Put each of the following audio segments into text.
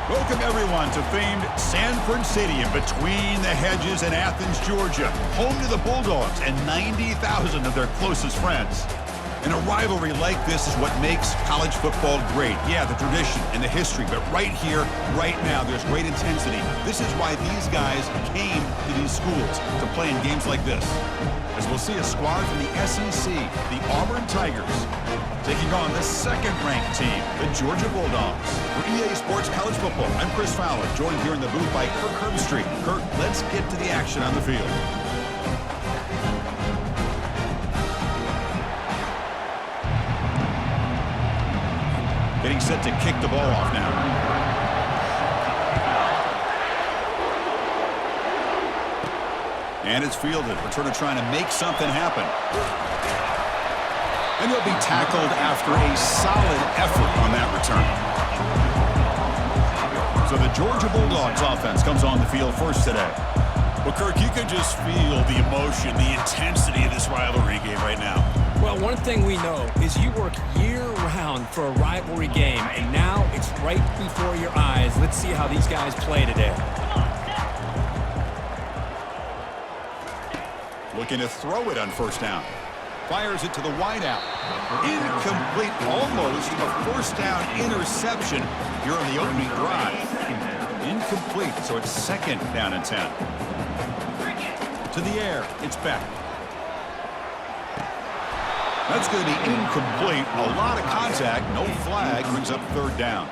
Welcome, everyone, to famed Sanford Stadium between the hedges in Athens, Georgia, home to the Bulldogs and 90,000 of their closest friends. And a rivalry like this is what makes college football great. Yeah, the tradition and the history, but right here, right now, there's great intensity. This is why these guys came to these schools to play in games like this. As we'll see a squad from the SEC, the Auburn Tigers, taking on the second-ranked team, the Georgia Bulldogs. For EA Sports College Football, I'm Chris Fowler, joined here in the booth by Kirk Herbstreit. Kirk, let's get to the action on the field. Getting set to kick the ball off now. And it's fielded. Returner trying to make something happen. And he'll be tackled after a solid effort on that return. So the Georgia Bulldogs offense comes on the field first today. Well, Kirk, you could just feel the emotion, the intensity of this rivalry game right now. Well, one thing we know is you work year-round for a rivalry game, and now it's right before your eyes. Let's see how these guys play today. Looking to throw it on first down. Fires it to the wideout. Incomplete, almost a first down interception here on the opening drive. Incomplete, so it's second down and 10. To the air, it's Beck. That's going to be incomplete. A lot of contact, no flag, brings up third down.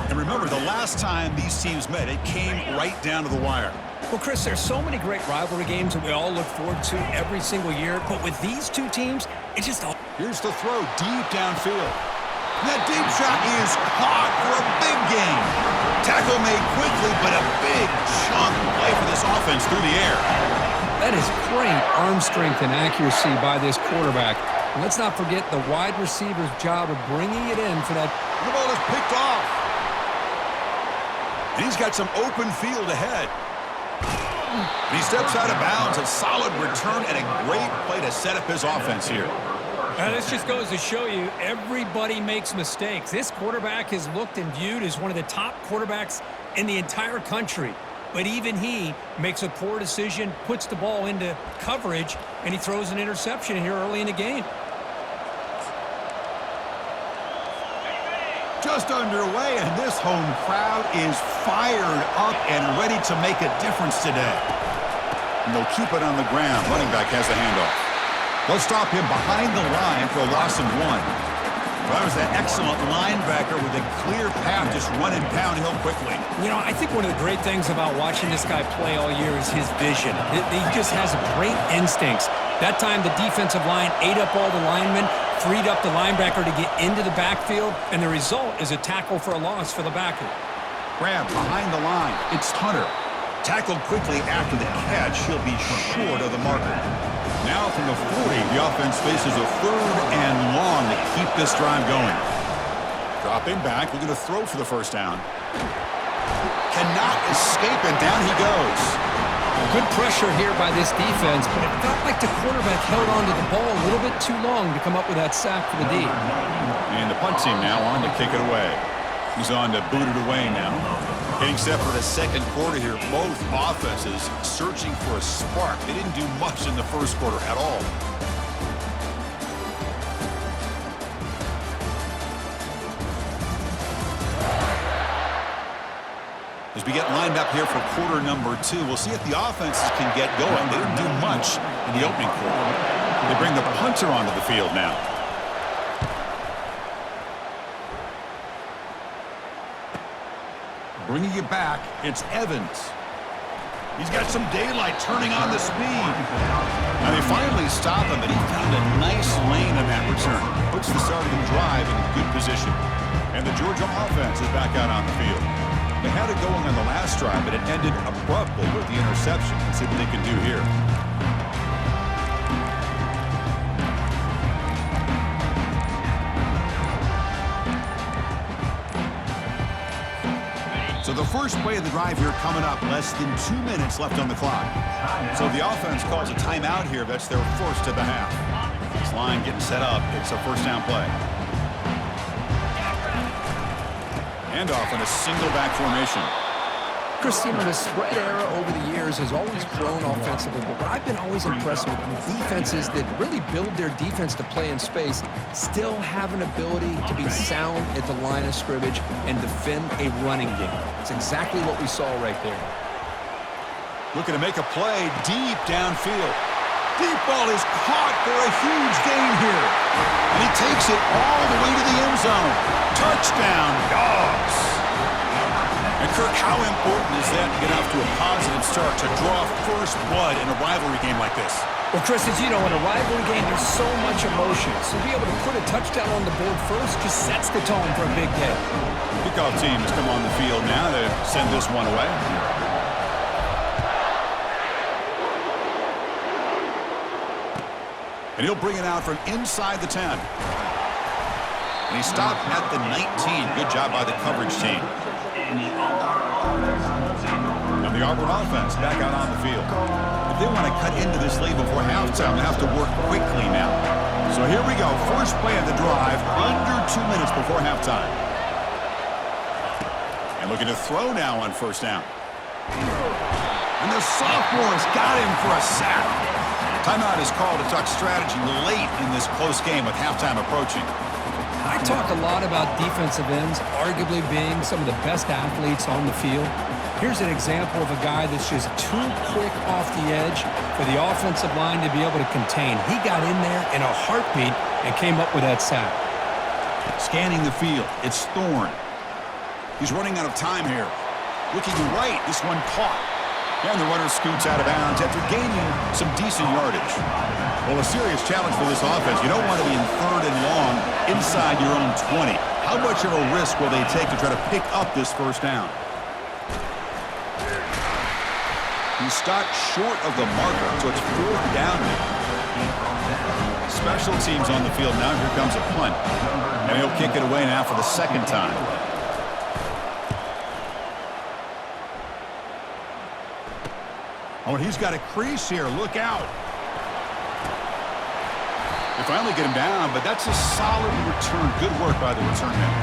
And remember, the last time these teams met, it came right down to the wire. Well, Chris, there's so many great rivalry games that we all look forward to every single year, but with these two teams, it's just all... Here's the throw deep downfield. That deep shot is caught for a big gain. Tackle made quickly, but a big chunk play for this offense through the air. That is great arm strength and accuracy by this quarterback. And let's not forget the wide receiver's job of bringing it in for that. The ball is picked off. And he's got some open field ahead. And he steps out of bounds. A solid return and a great play to set up his offense here. This just goes to show you everybody makes mistakes. This quarterback is looked and viewed as one of the top quarterbacks in the entire country. But even he makes a poor decision, puts the ball into coverage, and he throws an interception here early in the game. Just underway, and this home crowd is fired up and ready to make a difference today. And they'll keep it on the ground. Running back has the handoff. They'll stop him behind the line for a loss of 1. Well, that was an excellent linebacker with a clear path, just running downhill quickly. You know, I think one of the great things about watching this guy play all year is his vision. He just has great instincts. That time, the defensive line ate up all the linemen, freed up the linebacker to get into the backfield, and the result is a tackle for a loss for the backer. Grab behind the line. It's Hunter. Tackled quickly after the catch. He'll be short of the marker. Now from the 40, the offense faces a third and long to keep this drive going. Dropping back, looking to throw for the first down. Cannot escape, and down he goes. Good pressure here by this defense, but it felt like the quarterback held onto the ball a little bit too long to come up with that sack for the D. And the punt team now on to kick it away. He's on to boot it away now. Getting set for the second quarter here. Both offenses searching for a spark. They didn't do much in the first quarter at all. As we get lined up here for quarter number 2, we'll see if the offenses can get going. They didn't do much in the opening quarter. They bring the punter onto the field now. Bringing it back, it's Evans. He's got some daylight turning on the speed. Now they finally stop him, and he found a nice lane in that return. Puts the start of the drive in good position. And the Georgia offense is back out on the field. They had it going on the last drive, but it ended abruptly with the interception. Let's see what they can do here. So the first play of the drive here coming up, less than 2 minutes left on the clock. So the offense calls a timeout here. That's their first of the half. This line getting set up. It's a first down play. Handoff in a single back formation. Chris, you know, the spread era over the years has always grown offensively, but what I've been always impressed with defenses that really build their defense to play in space still have an ability to be sound at the line of scrimmage and defend a running game. It's exactly what we saw right there. Looking to make a play deep downfield. Deep ball is caught for a huge gain here. And he takes it all the way to the end zone. Touchdown, Dogs. And Kirk, how important is that to get off to a positive start to draw first blood in a rivalry game like this? Well, Chris, as you know, in a rivalry game, there's so much emotion. So to be able to put a touchdown on the board first just sets the tone for a big day. Kickoff team has come on the field now to send this one away. And he'll bring it out from inside the 10. And he stopped at the 19. Good job by the coverage team. Now the Auburn offense back out on the field. If they want to cut into this lead before halftime, they have to work quickly now. So here we go. First play of the drive, under 2 minutes before halftime. And looking to throw now on first down. And the sophomores got him for a sack. Timeout is called to talk strategy late in this close game with halftime approaching. I talk a lot about defensive ends arguably being some of the best athletes on the field. Here's an example of a guy that's just too quick off the edge for the offensive line to be able to contain. He got in there in a heartbeat and came up with that sack. Scanning the field, it's Thorne. He's running out of time here. Looking right, this one caught. And the runner scoots out of bounds after gaining some decent yardage. Well, a serious challenge for this offense. You don't want to be in third and long inside your own 20. How much of a risk will they take to try to pick up this first down? He stopped short of the marker, so it's fourth down now. Special teams on the field now. Here comes a punt. And he'll kick it away now for the second time. Oh, and he's got a crease here. Look out. They finally get him down, but that's a solid return. Good work by the return man.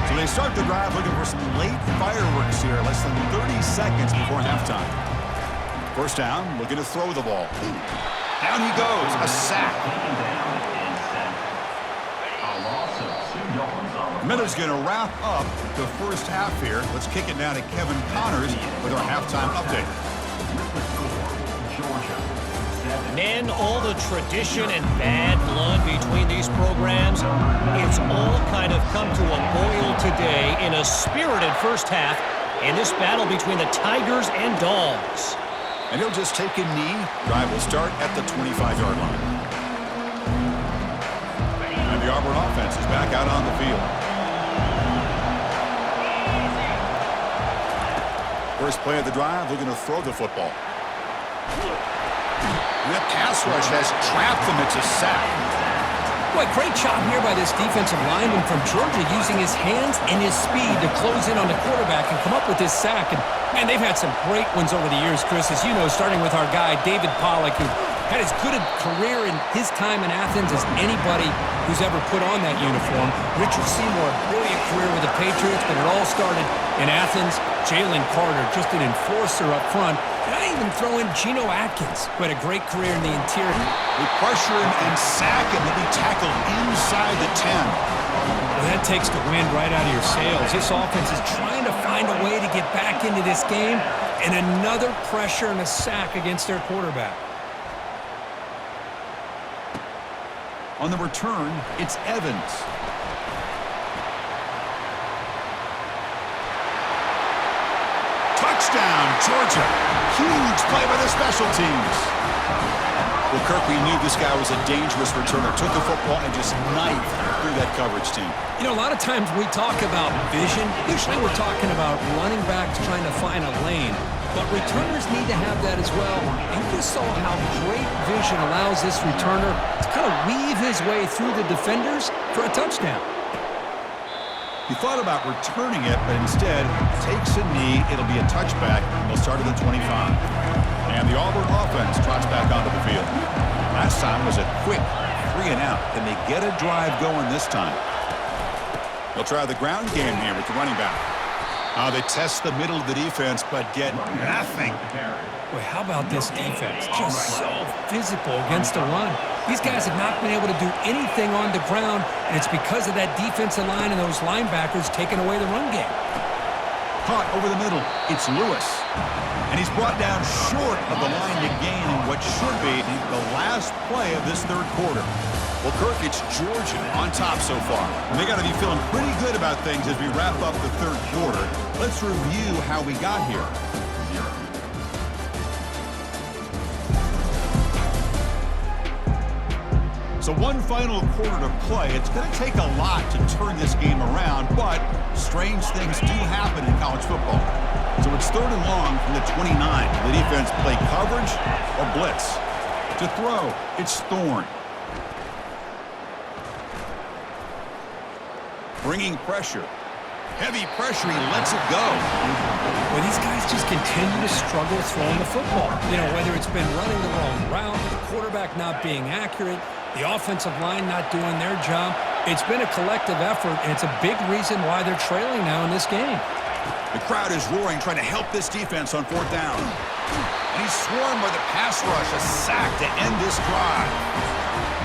So they start the drive looking for some late fireworks here. Less than 30 seconds before halftime. First down, looking to throw the ball. Down he goes. A sack. Miller's going to wrap up the first half here. Let's kick it down to Kevin Connors with our halftime update. Men, all the tradition and bad blood between these programs, it's all kind of come to a boil today in a spirited first half in this battle between the Tigers and Dogs. And he'll just take a knee. Drive will start at the 25-yard line. And the Auburn offense is back out on the field. First play of the drive, looking to throw the football. And that pass rush has trapped them. It's a sack. Boy, great job here by this defensive lineman from Georgia using his hands and his speed to close in on the quarterback and come up with this sack. And, man, they've had some great ones over the years, Chris, as you know, starting with our guy, David Pollack, who had as good a career in his time in Athens as anybody who's ever put on that uniform. Richard Seymour, a brilliant career with the Patriots, but it all started in Athens. Jalen Carter, just an enforcer up front. And I even throw in Geno Atkins, who had a great career in the interior. They pressure him and sack him. He'll be tackled inside the 10. Well, that takes the wind right out of your sails. This offense is trying to find a way to get back into this game, and another pressure and a sack against their quarterback. On the return, it's Evans. Touchdown, Georgia. Huge play by the special teams. Well, Kirk, we knew this guy was a dangerous returner. Took the football and just knifed through that coverage team. You know, a lot of times when we talk about vision, usually we're talking about running backs trying to find a lane. But returners need to have that as well. And you saw how great vision allows this returner to kind of weave his way through the defenders for a touchdown. He thought about returning it, but instead takes a knee. It'll be a touchback. They'll start at the 25. And the Auburn offense trots back onto the field. time was a quick 3 and out. Can they get a drive going this time? They'll try the ground game here with the running back. They test the middle of the defense, but get nothing. Boy, how about this defense? Just so physical against the run. These guys have not been able to do anything on the ground, and it's because of that defensive line and those linebackers taking away the run game. Caught over the middle. It's Lewis. And he's brought down short of the line to gain in what should be the last play of this third quarter. Well, Kirk, it's Georgia on top so far. And they got to be feeling pretty good about things as we wrap up the third quarter. Let's review how we got here. So one final quarter to play. It's going to take a lot to turn this game around, but strange things do happen in college football. So it's 3rd and long from the 29. The defense play coverage or blitz. To throw, it's Thorne. Bringing pressure. Heavy pressure, he lets it go. Well, these guys just continue to struggle throwing the football. You know, whether it's been running the wrong route, the quarterback not being accurate, the offensive line not doing their job. It's been a collective effort, and it's a big reason why they're trailing now in this game. The crowd is roaring, trying to help this defense on 4th down. And he's swarmed by the pass rush, a sack to end this drive.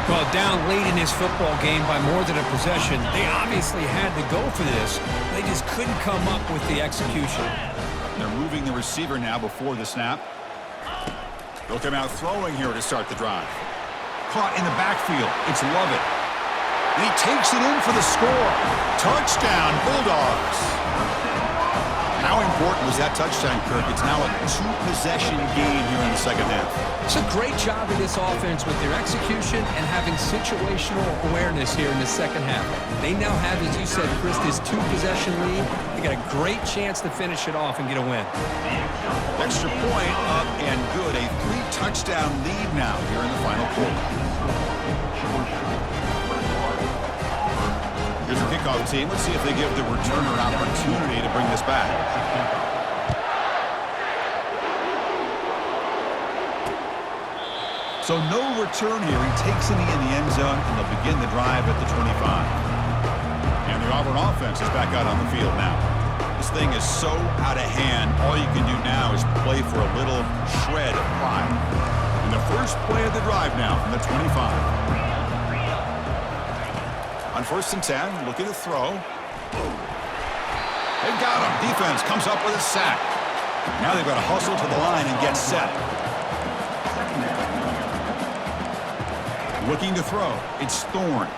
Well, down late in his football game by more than a possession, they obviously had to go for this. They just couldn't come up with the execution. They're moving the receiver now before the snap. They'll come out throwing here to start the drive. Caught in the backfield. It's Lovett. And he takes it in for the score. Touchdown, Bulldogs. How important was that touchdown, Kirk? It's now a 2-possession game here in the second half. It's a great job of this offense with their execution and having situational awareness here in the second half. They now have, as you said, Chris, this 2-possession lead. They got a great chance to finish it off and get a win. Extra point up and good. A 3-touchdown lead now here in the final quarter. Here's the kickoff team. Let's see if they give the returner opportunity to bring this back. So no return here. He takes it in the end zone, and they'll begin the drive at the 25. And the Auburn offense is back out on the field now. This thing is so out of hand. All you can do now is play for a little shred of pride. And the first play of the drive now from the 25. On 1st and 10, looking to throw. They've got him. Defense comes up with a sack. Now they've got to hustle to the line and get set. Looking to throw. It's Thorne.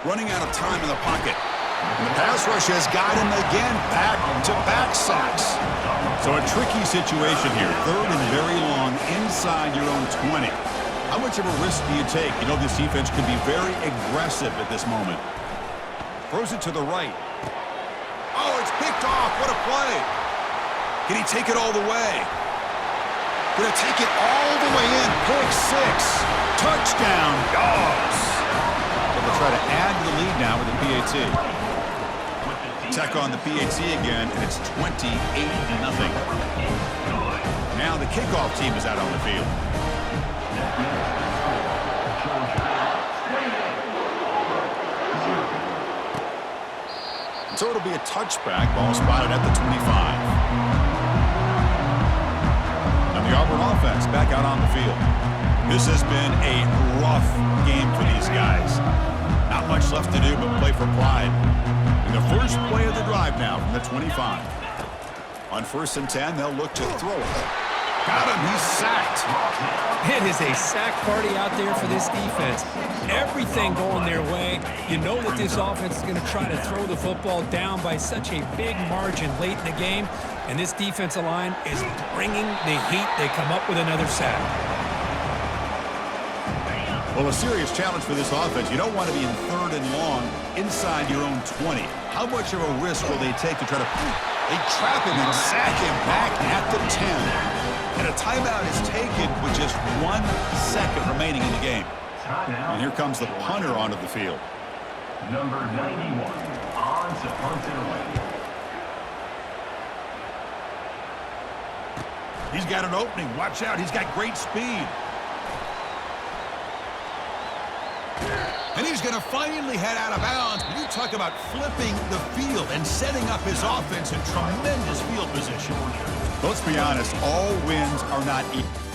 Running out of time in the pocket. And the pass rush has got him again. Back-to-back sacks. So a tricky situation here. 3rd and very long inside your own 20. How much of a risk do you take? You know this defense could be very aggressive at this moment. Throws it to the right. Oh, it's picked off. What a play. Can he take it all the way? Gonna take it all the way in. Pick 6. Touchdown, Dogs. So they'll try to add to the lead now with the PAT. Tech on the PAT again, and it's 28-0. Now the kickoff team is out on the field. So it'll be a touchback. Ball spotted at the 25. And the Auburn offense back out on the field. This has been a rough game for these guys. Not much left to do but play for pride. And the first play of the drive now from the 25. On 1st and 10, they'll look to throw it. Got him. He's sacked. It is a sack party out there for this defense. Everything going their way. You know that this offense is going to try to throw the football down by such a big margin late in the game. And this defensive line is bringing the heat. They come up with another sack. Well, a serious challenge for this offense. You don't want to be in 3rd and long inside your own 20. How much of a risk will they take to try to... They trap him and sack him back at the 10. And a timeout is taken with just 1 second remaining in the game. And here comes the punter onto the field. Number 91, on to punt it away. He's got an opening. Watch out. He's got great speed. he's going to finally head out of bounds. You talk about flipping the field and setting up his offense in tremendous field position. Let's be honest, all wins are not equal.